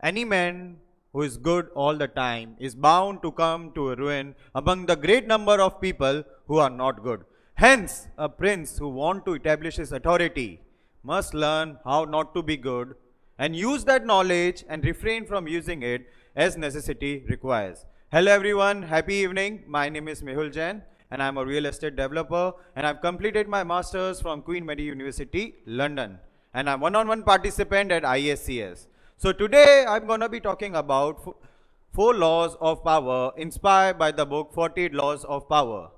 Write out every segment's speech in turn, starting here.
Any man who is good all the time is bound to come to a ruin among the great number of people who are not good. Hence, a prince who wants to establish his authority must learn how not to be good and use that knowledge and refrain from using it as necessity requires. Hello everyone, happy evening. My name is Mehul Jain and I'm a real estate developer and I've completed my masters from Queen Mary University, London, and I'm one-on-one participant at IICS. So today I'm going to be talking about four laws of power inspired by the book 48 Laws of Power.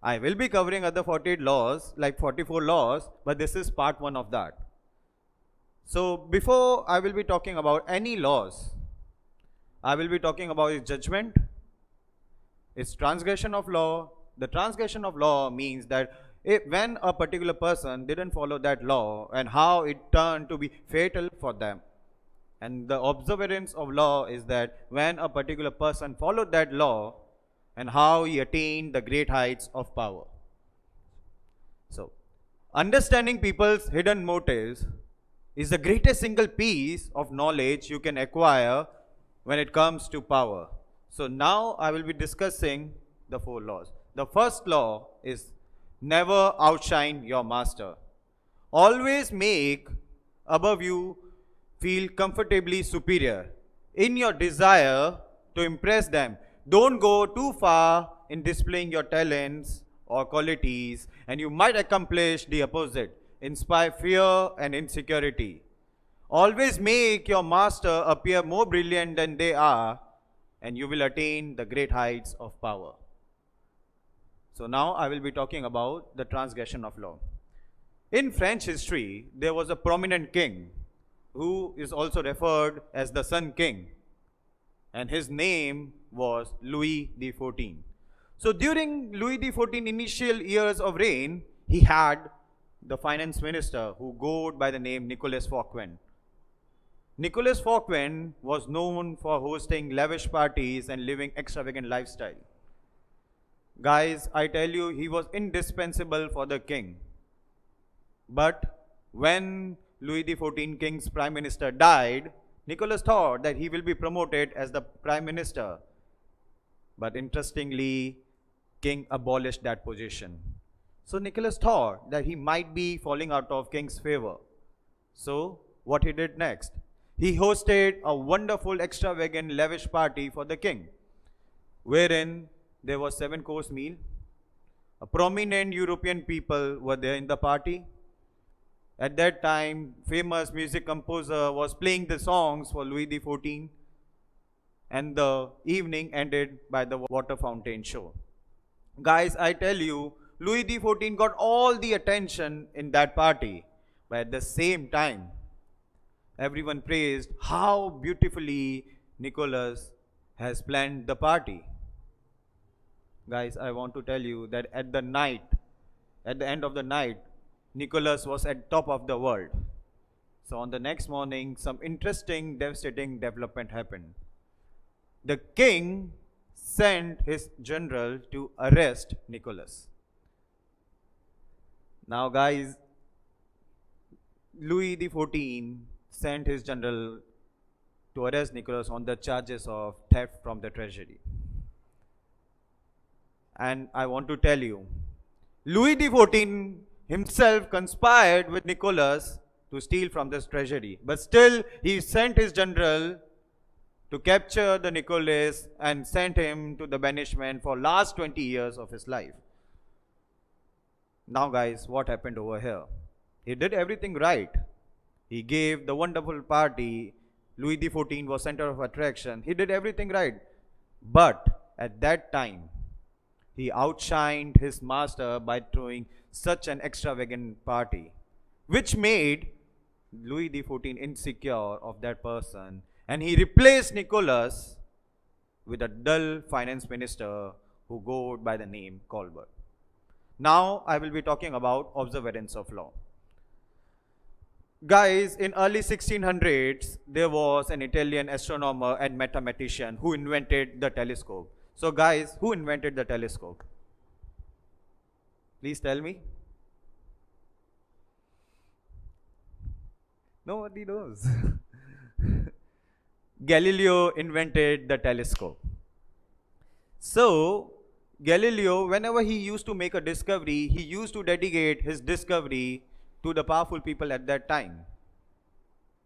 I will be covering other 48 laws, like 44 laws, but this is part one of that. So before I will be talking about any laws, I will be talking about its judgment, its transgression of law. The transgression of law means that when a particular person didn't follow that law and how it turned to be fatal for them. And the observance of law is that when a particular person followed that law and how he attained the great heights of power. So, understanding people's hidden motives is the greatest single piece of knowledge you can acquire when it comes to power. So now I will be discussing the four laws. The first law is never outshine your master. Always make above you feel comfortably superior in your desire to impress them. Don't go too far in displaying your talents or qualities, and you might accomplish the opposite, inspire fear and insecurity. Always make your master appear more brilliant than they are, and you will attain the great heights of power. So now I will be talking about the transgression of law. In French history, there was a prominent king who is also referred as the Sun King, and his name was Louis XIV. So during Louis XIV initial years of reign, he had the finance minister who goes by the name Nicolas Fouquet. Nicolas Fouquet was known for hosting lavish parties and living extravagant lifestyle. Guys, I tell you, he was indispensable for the king. But when Louis XIV king's prime minister died, Nicholas thought that he will be promoted as the prime minister. But interestingly, king abolished that position. So Nicholas thought that he might be falling out of king's favor. So what he did next? He hosted a wonderful, extravagant, lavish party for the king, wherein there was 7-course meal. A prominent European people were there in the party. At that time, famous music composer was playing the songs for Louis XIV, and the evening ended by the water fountain show. Guys, I tell you, Louis XIV got all the attention in that party, but at the same time, everyone praised how beautifully Nicholas has planned the party. Guys, I want to tell you that at the end of the night, Nicholas was at top of the world. So on the next morning, some interesting, devastating development happened. The king sent his general to arrest Nicholas. Now guys, Louis XIV sent his general to arrest Nicholas on the charges of theft from the treasury. And I want to tell you, Louis XIV himself conspired with Nicholas to steal from this treasury. But still, he sent his general to capture the Nicholas and sent him to the banishment for last 20 years of his life. Now guys, what happened over here? He did everything right. He gave the wonderful party. Louis XIV was center of attraction. He did everything right. But at that time, he outshined his master by throwing such an extravagant party, which made Louis XIV insecure of that person, and he replaced Nicholas with a dull finance minister who goes by the name Colbert. Now I will be talking about observance of law. Guys, in early 1600s, there was an Italian astronomer and mathematician who invented the telescope. So guys, who invented the telescope? Please tell me. Nobody knows. Galileo invented the telescope. So, Galileo, whenever he used to make a discovery, he used to dedicate his discovery to the powerful people at that time.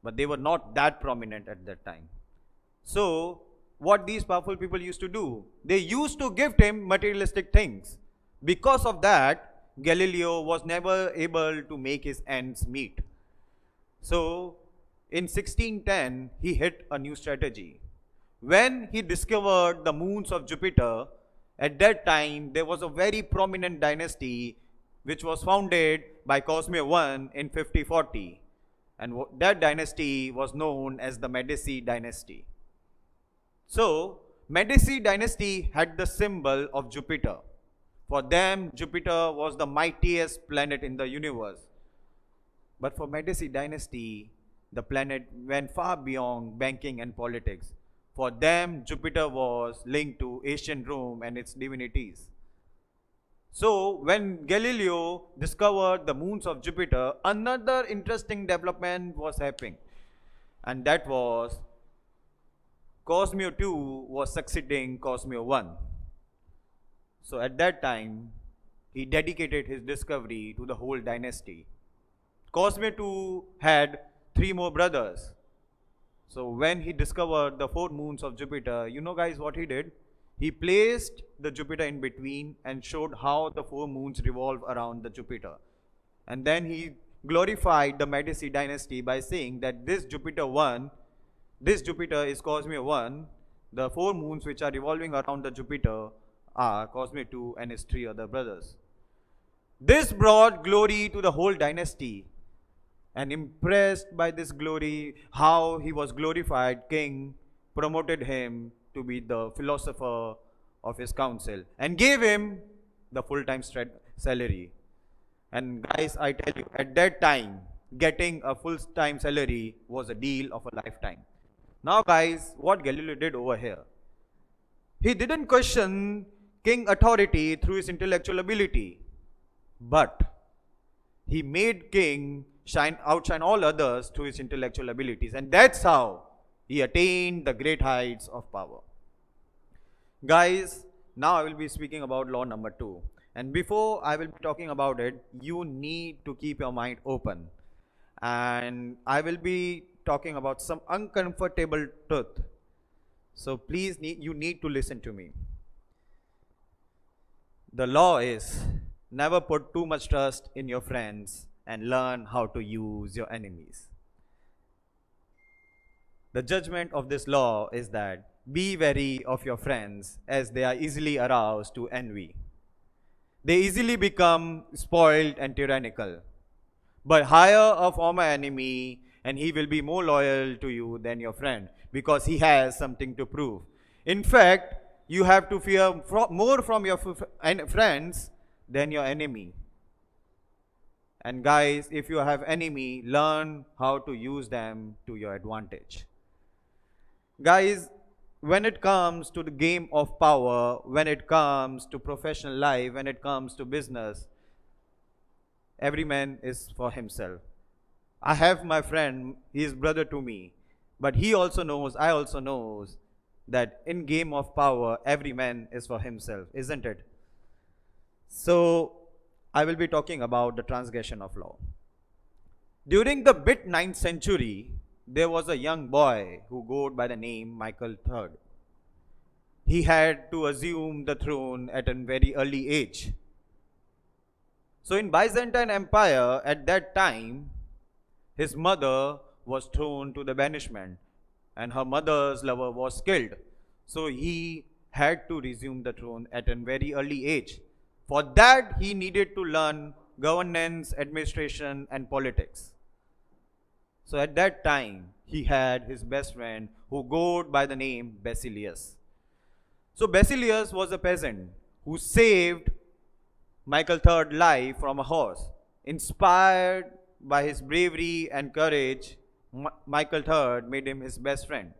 But they were not that prominent at that time. So, what these powerful people used to do? They used to gift him materialistic things. Because of that, Galileo was never able to make his ends meet. So, in 1610, he hit a new strategy. When he discovered the moons of Jupiter, at that time there was a very prominent dynasty which was founded by Cosmo I in 5040. And that dynasty was known as the Medici dynasty. So, Medici dynasty had the symbol of Jupiter. For them, Jupiter was the mightiest planet in the universe. But for Medici dynasty, the planet went far beyond banking and politics. For them, Jupiter was linked to ancient Rome and its divinities. So, when Galileo discovered the moons of Jupiter, another interesting development was happening. And that was Cosmo II was succeeding Cosmo I. So, at that time, he dedicated his discovery to the whole dynasty. Cosmo II had 3 more brothers. So when he discovered the 4 moons of Jupiter, you know guys what he did? He placed the Jupiter in between and showed how the 4 moons revolve around the Jupiter. And then he glorified the Medici dynasty by saying that this Jupiter is Cosmo I, the 4 moons which are revolving around the Jupiter are Cosmo II and his 3 other brothers. This brought glory to the whole dynasty. And impressed by this glory, how he was glorified, king promoted him to be the philosopher of his council and gave him the full-time salary. And guys, I tell you, at that time, getting a full-time salary was a deal of a lifetime. Now guys, what Galileo did over here? He didn't question king authority through his intellectual ability, but he made king outshine all others through his intellectual abilities, and that's how he attained the great heights of power. Guys, now I will be speaking about law number 2, and before I will be talking about it, you need to keep your mind open, and I will be talking about some uncomfortable truth. So please, you need to listen to me. The law is never put too much trust in your friends and learn how to use your enemies. The judgment of this law is that be wary of your friends as they are easily aroused to envy. They easily become spoiled and tyrannical. But hire a former enemy and he will be more loyal to you than your friend because he has something to prove. In fact, you have to fear more from your friends than your enemy. And guys, if you have enemy, learn how to use them to your advantage. Guys, when it comes to the game of power, when it comes to professional life, when it comes to business, every man is for himself. I have my friend, he is brother to me, but he also knows, I also knows that in game of power, every man is for himself, isn't it? So, I will be talking about the transgression of law. During the mid-9th century, there was a young boy who goes by the name Michael III. He had to assume the throne at a very early age. So in Byzantine Empire at that time, his mother was thrown to the banishment and her mother's lover was killed. So he had to resume the throne at a very early age. For that, he needed to learn governance, administration, and politics. So at that time, he had his best friend who goes by the name Basilius. So Basilius was a peasant who saved Michael III's life from a horse. Inspired by his bravery and courage, Michael III made him his best friend.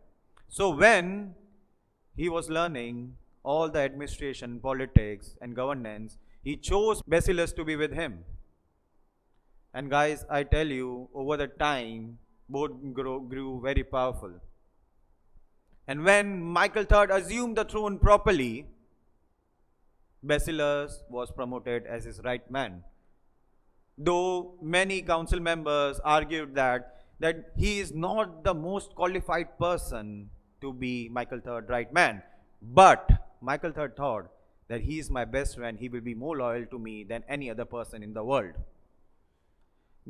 So when he was learning all the administration, politics, and governance, he chose Basilius to be with him. And guys, I tell you, over the time, both grew very powerful. And when Michael III assumed the throne properly, Basileus was promoted as his right man. Though many council members argued that he is not the most qualified person to be Michael III right man. But Michael III thought that he is my best friend, he will be more loyal to me than any other person in the world.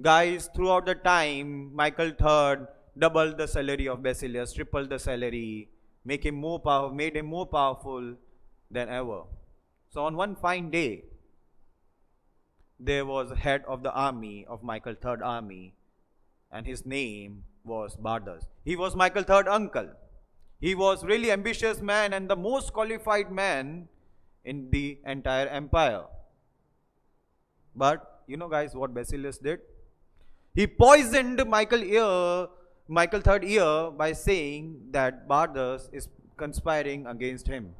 Guys, throughout the time, Michael III doubled the salary of Basileus, tripled the salary, made him more powerful than ever. So on one fine day, there was a head of the army of Michael III army, and his name was Bardas. He was Michael III uncle. He was really ambitious man and the most qualified man in the entire empire. But you know guys what Basileus did? He poisoned Michael III ear by saying that Bardas is conspiring against him.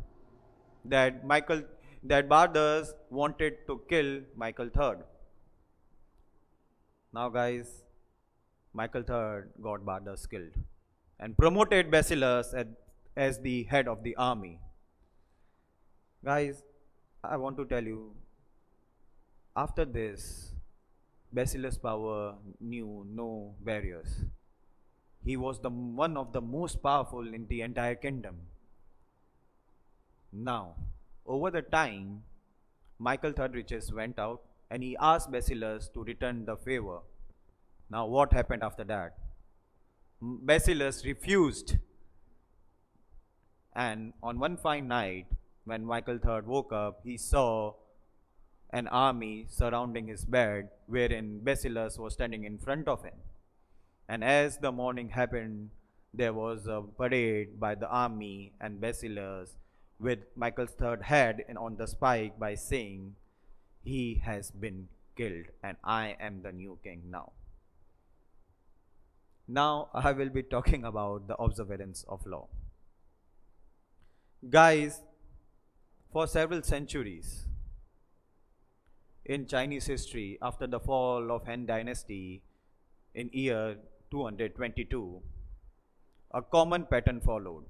That Bardas wanted to kill Michael III. Now guys, Michael III got Bardas killed and promoted Basileus as the head of the army. Guys, I want to tell you, after this, Basileus' power knew no barriers. He was one of the most powerful in the entire kingdom. Now, over the time, Michael III riches went out and he asked Basileus to return the favor. Now, what happened after that? Basileus refused. And on one fine night, when Michael III woke up, he saw an army surrounding his bed, wherein Basileus was standing in front of him. And as the morning happened, there was a parade by the army and Basileus with Michael III's head on the spike by saying, "He has been killed and I am the new king now." Now I will be talking about the observance of law. Guys, for several centuries in Chinese history, after the fall of Han Dynasty in year 222, a common pattern followed,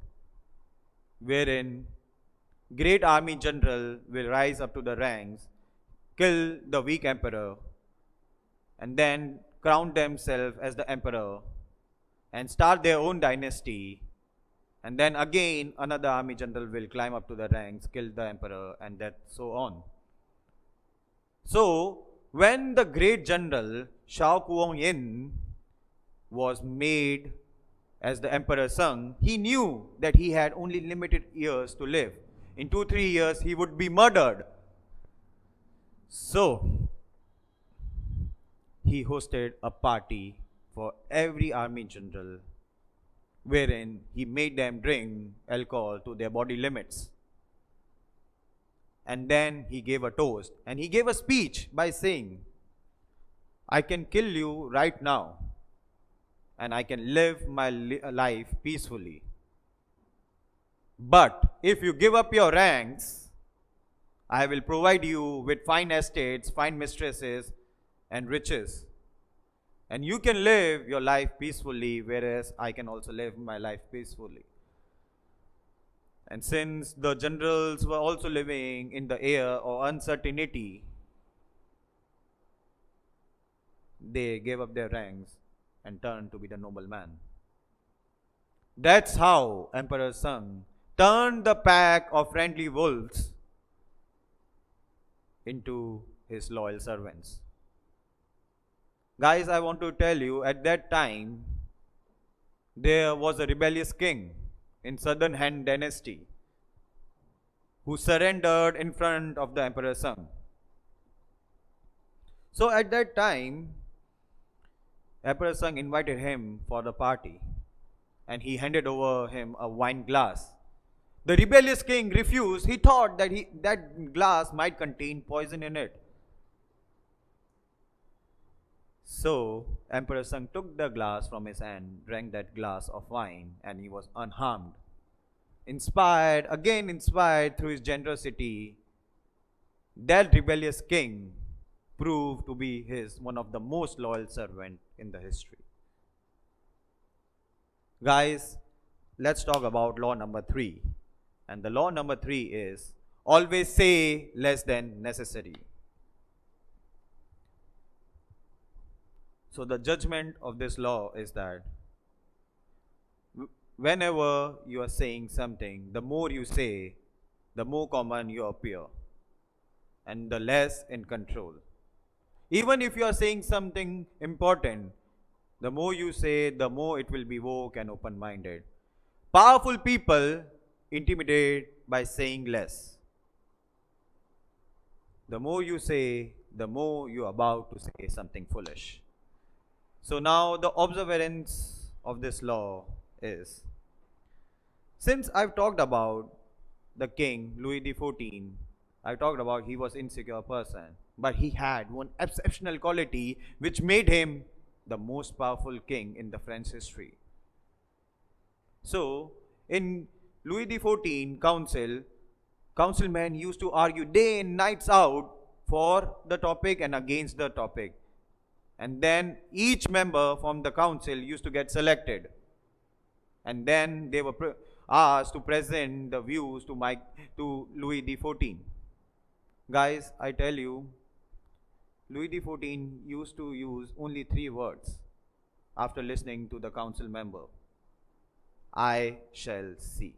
wherein great army general will rise up to the ranks, kill the weak emperor, and then crown themselves as the emperor and start their own dynasty, and then again another army general will climb up to the ranks, kill the emperor, and that so on. So when the great general Shao Kuo-yin was made as the emperor's son, he knew that he had only limited years to live. In 2-3 years he would be murdered. So he hosted a party for every army general, wherein he made them drink alcohol to their body limits. And then he gave a toast and he gave a speech by saying, "I can kill you right now and I can live my life peacefully. But if you give up your ranks, I will provide you with fine estates, fine mistresses, and riches. And you can live your life peacefully, whereas I can also live my life peacefully." And since the generals were also living in the air of uncertainty, they gave up their ranks and turned to be the noble man. That's how Emperor's son turned the pack of friendly wolves into his loyal servants. Guys, I want to tell you, at that time, there was a rebellious king in southern Han dynasty who surrendered in front of the emperor's son. So at that time, Emperor's son invited him for the party and he handed over him a wine glass. The rebellious king refused. He thought that that glass might contain poison in it. So Emperor's son took the glass from his hand, drank that glass of wine, and he was unharmed. Inspired through his generosity, that rebellious king proved to be one of the most loyal servant in the history. Guys, let's talk about law number 3. And the law number 3 is always say less than necessary. So the judgment of this law is that whenever you are saying something, the more you say, the more common you appear and the less in control. Even if you are saying something important, the more you say, the more it will be woke and open-minded. Powerful people intimidate by saying less. The more you say, the more you are about to say something foolish. So now the observance of this law is, since I've talked about the king Louis XIV, I talked about he was insecure person, but he had one exceptional quality which made him the most powerful king in the French history. So in Louis XIV councilmen used to argue day and nights out for the topic and against the topic. And then each member from the council used to get selected. And then they were asked to present the views to Louis XIV. Guys, I tell you, Louis XIV used to use only 3 words after listening to the council member. I shall see.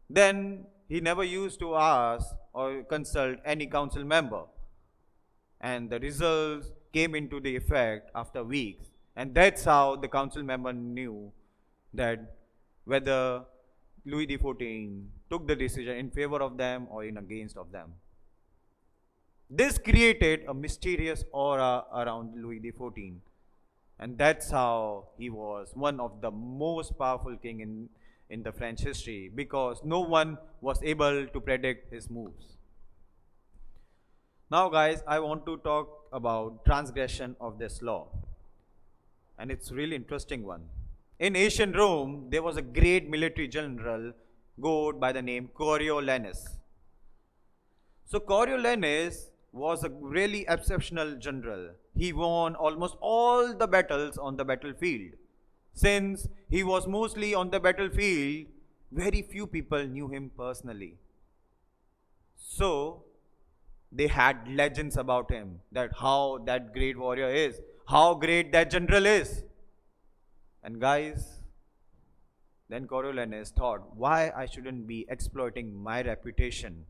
Then he never used to ask or consult any council member. And the results came into the effect after weeks. And that's how the council member knew that whether Louis XIV took the decision in favor of them or in against of them. This created a mysterious aura around Louis XIV. And that's how he was one of the most powerful king in the French history, because no one was able to predict his moves. Now guys, I want to talk about transgression of this law. And it's a really interesting one. In ancient Rome, there was a great military general goat by the name Coriolanus. So Coriolanus was a really exceptional general. He won almost all the battles on the battlefield. Since he was mostly on the battlefield, very few people knew him personally. So they had legends about him, that how that great warrior is, how great that general is. And guys, then Coriolanus thought, why I shouldn't be exploiting my reputation,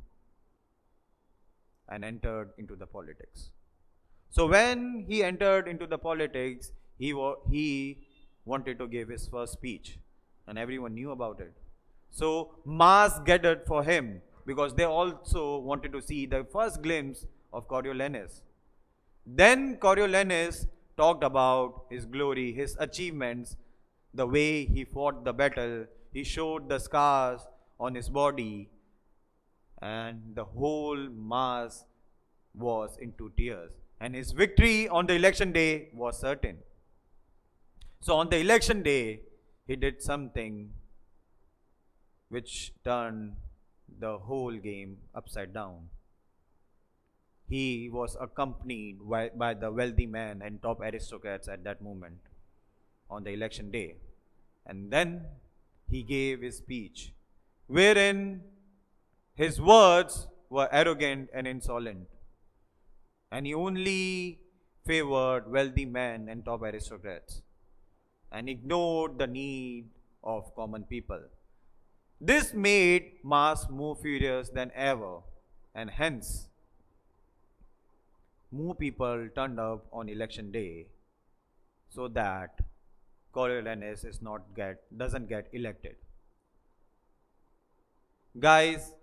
and entered into the politics. So when he entered into the politics, he wanted to give his first speech, and everyone knew about it. So mass gathered for him because they also wanted to see the first glimpse of Coriolanus. Then Coriolanus talked about his glory, his achievements, the way he fought the battle. He showed the scars on his body, and the whole mass was into tears. And his victory on the election day was certain. So on the election day, he did something which turned the whole game upside down. He was accompanied by the wealthy men and top aristocrats at that moment on the election day. And then he gave his speech, wherein his words were arrogant and insolent. And he only favored wealthy men and top aristocrats and ignored the need of common people. This made mass more furious than ever, and hence more people turned up on election day so that Coriolanus doesn't get elected. Guys,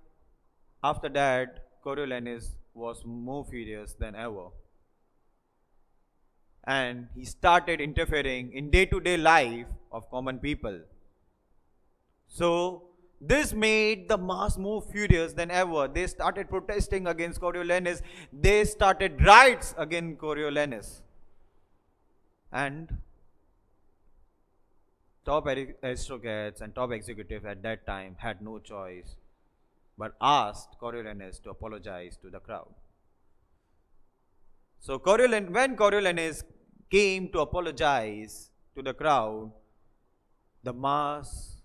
after that, Coriolanus was more furious than ever. And he started interfering in day-to-day life of common people. So this made the mass more furious than ever. They started protesting against Coriolanus. They started riots against Coriolanus. And top aristocrats and top executives at that time had no choice but asked Coriolanus to apologize to the crowd. So when Coriolanus came to apologize to the crowd, the mass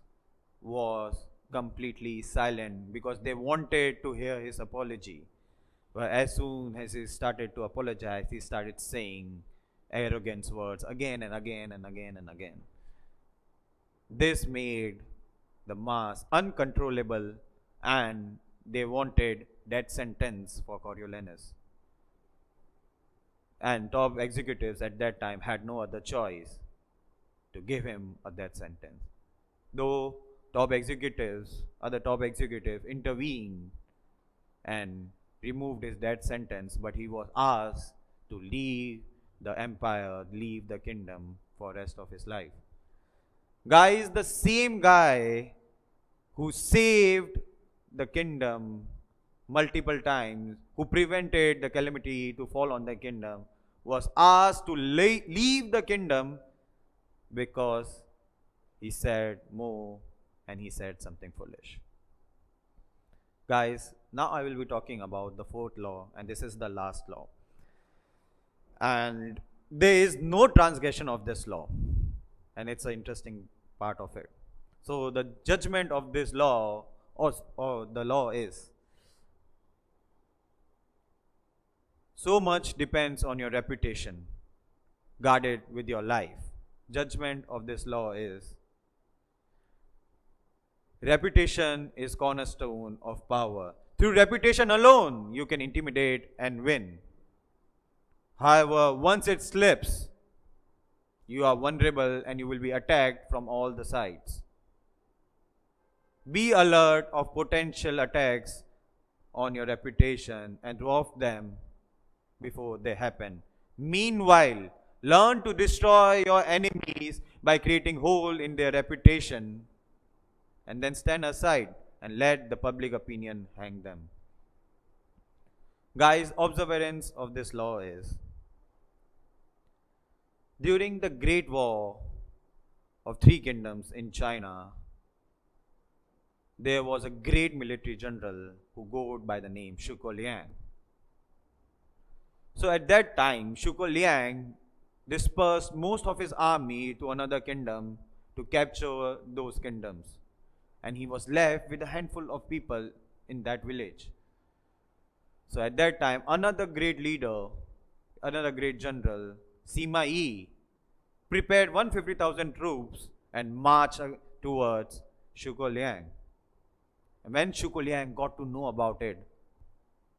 was completely silent because they wanted to hear his apology. But as soon as he started to apologize, he started saying arrogant words again and again and again and again. This made the mass uncontrollable and they wanted death sentence for Coriolanus. And top executives at that time had no other choice to give him a death sentence. Though other top executives intervened and removed his death sentence, but he was asked to leave the empire, leave the kingdom for the rest of his life. Guys, the same guy who saved the kingdom multiple times, who prevented the calamity to fall on the kingdom, was asked to leave the kingdom because he said more and he said something foolish. Guys, now I will be talking about the fourth law, and this is the last law. And there is no transgression of this law, and it's an interesting part of it. So the judgment of this law or the law is, so much depends on your reputation. Guard it with your life. Judgment of this law is, reputation is cornerstone of power. Through reputation alone, you can intimidate and win. However, once it slips, you are vulnerable and you will be attacked from all the sides. Be alert of potential attacks on your reputation and dwarf them before they happen. Meanwhile, learn to destroy your enemies by creating hole in their reputation, and then stand aside and let the public opinion hang them. Guys, observance of this law is, during the Great War of Three Kingdoms in China, there was a great military general who goes by the name Shuko Liang. So at that time, Shuko Liang dispersed most of his army to another kingdom to capture those kingdoms. And he was left with a handful of people in that village. So at that time, another great leader, another great general, Sima Yi, prepared 150,000 troops and marched towards Shuko Liang. And when Shuko Liang got to know about it,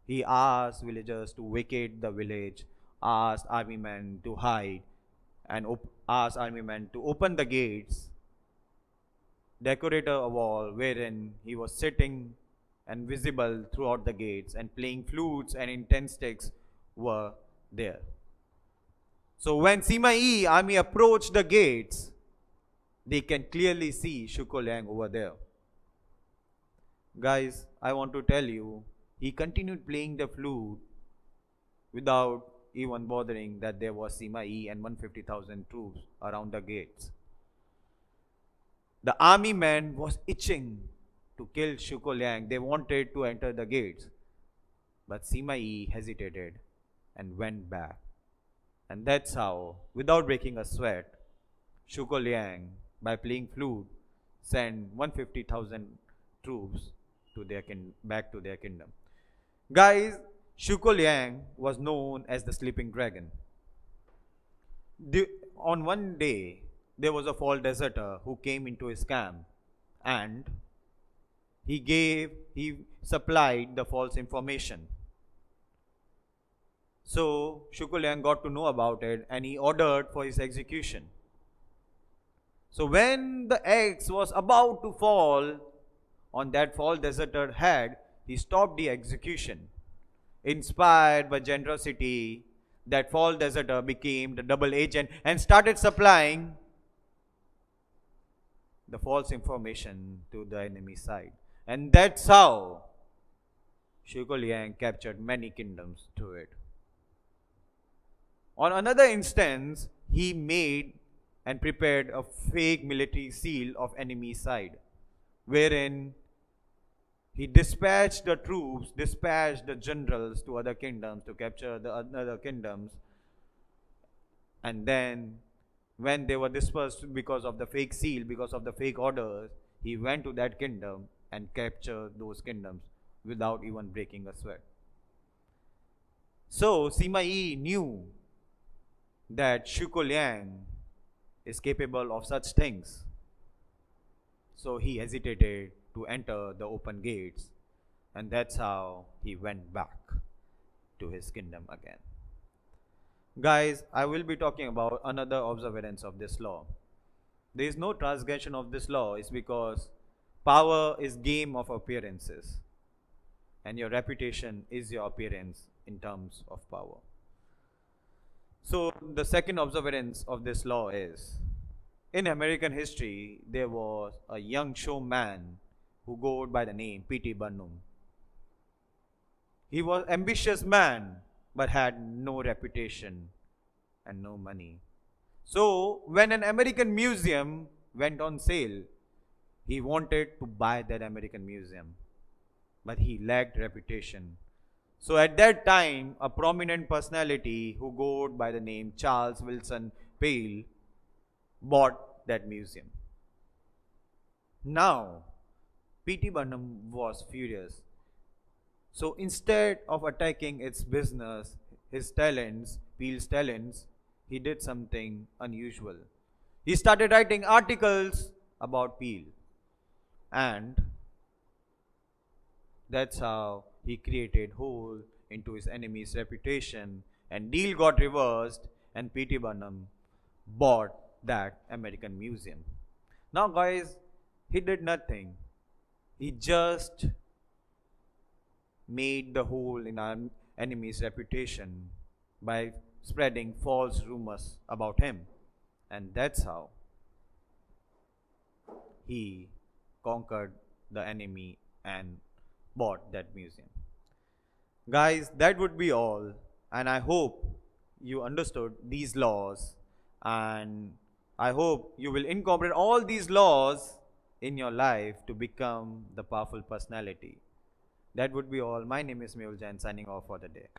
he asked villagers to vacate the village, asked army men to hide, and asked army men to open the gates, decorate a wall wherein he was sitting and visible throughout the gates, and playing flutes and incense sticks were there. So when Sima Yi army approached the gates, they can clearly see Shuko Liang over there. Guys, I want to tell you, he continued playing the flute without even bothering that there was Sima Yi and 150,000 troops around the gates. The army men was itching to kill Shuko Liang. They wanted to enter the gates. But Sima Yi hesitated and went back. And that's how, without breaking a sweat, Shuko Liang, by playing flute, sent 150,000 troops to back to their kingdom. Guys, Shuko Liang was known as the sleeping dragon. On one day, there was a false deserter who came into his camp, and he supplied the false information. So Shuko Liang got to know about it and he ordered for his execution. So when the axe was about to fall on that false deserter head, he stopped the execution. Inspired by generosity, that false deserter became the double agent and started supplying the false information to the enemy side. And that's how Shuko Liang captured many kingdoms through it. On another instance, he made and prepared a fake military seal of enemy side, wherein he dispatched the troops, dispatched the generals to other kingdoms to capture the other kingdoms. And then, when they were dispersed because of the fake seal, because of the fake orders, he went to that kingdom and captured those kingdoms without even breaking a sweat. So Sima Yi knew that Shuko Liang is capable of such things. So he hesitated to enter the open gates, and that's how he went back to his kingdom again. Guys, I will be talking about another observance of this law. There is no transgression of this law is because power is game of appearances, and your reputation is your appearance in terms of power. So the second observance of this law is, in American history, there was a young showman who goes by the name P.T. Barnum. He was ambitious man but had no reputation and no money. So when an American museum went on sale, he wanted to buy that American museum, but he lacked reputation. So at that time, a prominent personality who goes by the name Charles Wilson Pale bought that museum. Now, P.T. Barnum was furious. So instead of attacking its business, his talents, Peel's talents, he did something unusual. He started writing articles about Peel, and that's how he created hole into his enemy's reputation, and deal got reversed, and P.T. Barnum bought that American museum. Now guys, he did nothing. He just made the hole in our enemy's reputation by spreading false rumors about him, and that's how he conquered the enemy and bought that museum. Guys, that would be all, and I hope you understood these laws, and I hope you will incorporate all these laws in your life to become the powerful personality. That would be all. My name is Mehul Jain, signing off for the day.